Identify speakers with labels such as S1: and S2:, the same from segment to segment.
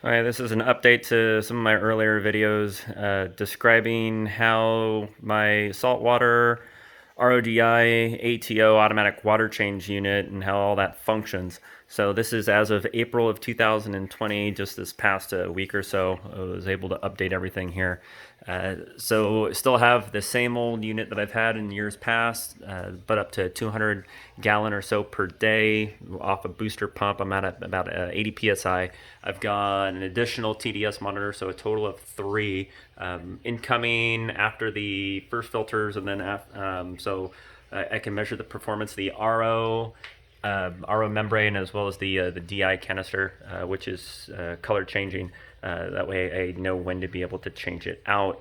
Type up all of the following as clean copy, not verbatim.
S1: Hi, this is an update to some of my earlier videos describing how my saltwater RODI ATO automatic water change unit and how all that functions. So this is as of April of 2020, just this past week or so. I was able to update everything here. So still have the same old unit that I've had in years past, but up to 200 gallon or so per day off a booster pump. I'm at about 80 psi. I've got an additional TDS monitor, so a total of 3 incoming after the first filters, and then so I can measure the performance of the RO membrane as well as the DI canister, which is color changing. That way I know when to be able to change it out.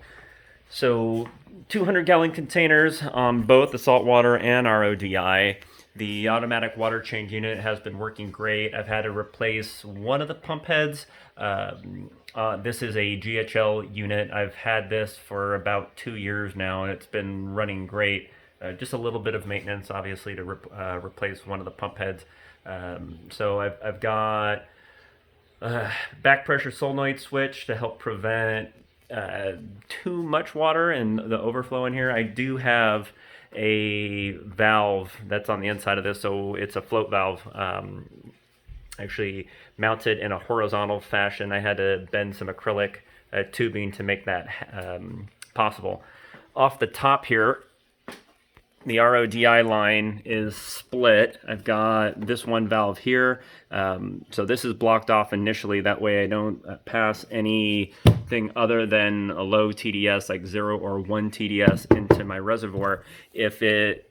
S1: So 200 gallon containers on both the saltwater and RODI. The automatic water change unit has been working great. I've had to replace one of the pump heads. This is a GHL unit. I've had this for about 2 years now, and it's been running great. Just a little bit of maintenance, obviously, to replace one of the pump heads. So I've got back pressure solenoid switch to help prevent too much water and the overflow in here. I do have a valve that's on the inside of this, so it's a float valve. Actually mounted in a horizontal fashion. I had to bend some acrylic tubing to make that possible. Off the top here, the RODI line is split. I've got this one valve here. So this is blocked off initially. That way I don't pass anything other than a low TDS, like 0 or 1 TDS, into my reservoir. If it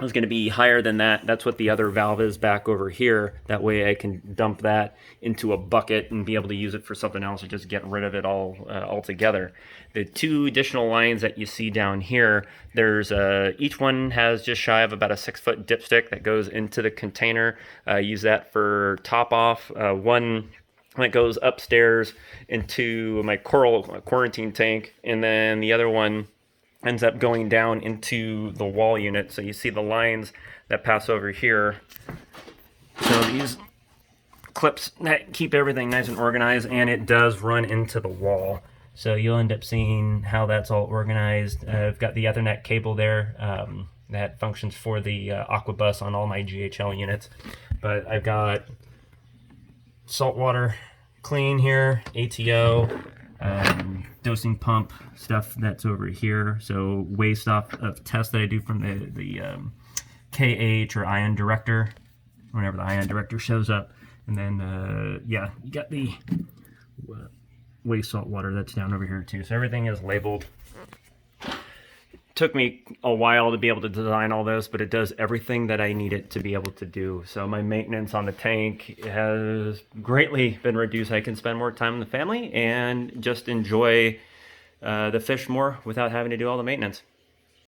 S1: is going to be higher than that, that's what the other valve is back over here. That way I can dump that into a bucket and be able to use it for something else, or just get rid of it all altogether. The 2 additional lines that you see down here, there's each one has just shy of about a 6-foot dipstick that goes into the container. Use that for top off. One that goes upstairs into my coral quarantine tank, and then the other one ends up going down into the wall unit. So you see the lines that pass over here. So these clips that keep everything nice and organized, and it does run into the wall. So you'll end up seeing how that's all organized. I've got the Ethernet cable there that functions for the Aquabus on all my GHL units. But I've got saltwater clean here, ATO, dosing pump stuff that's over here. So waste off of tests that I do from the KH or ion director, whenever the ion director shows up. And then, yeah, you got the waste salt water that's down over here too. So everything is labeled. Took me a while to be able to design all this, but it does everything that I need it to be able to do. So my maintenance on the tank has greatly been reduced. I can spend more time with the family and just enjoy the fish more without having to do all the maintenance.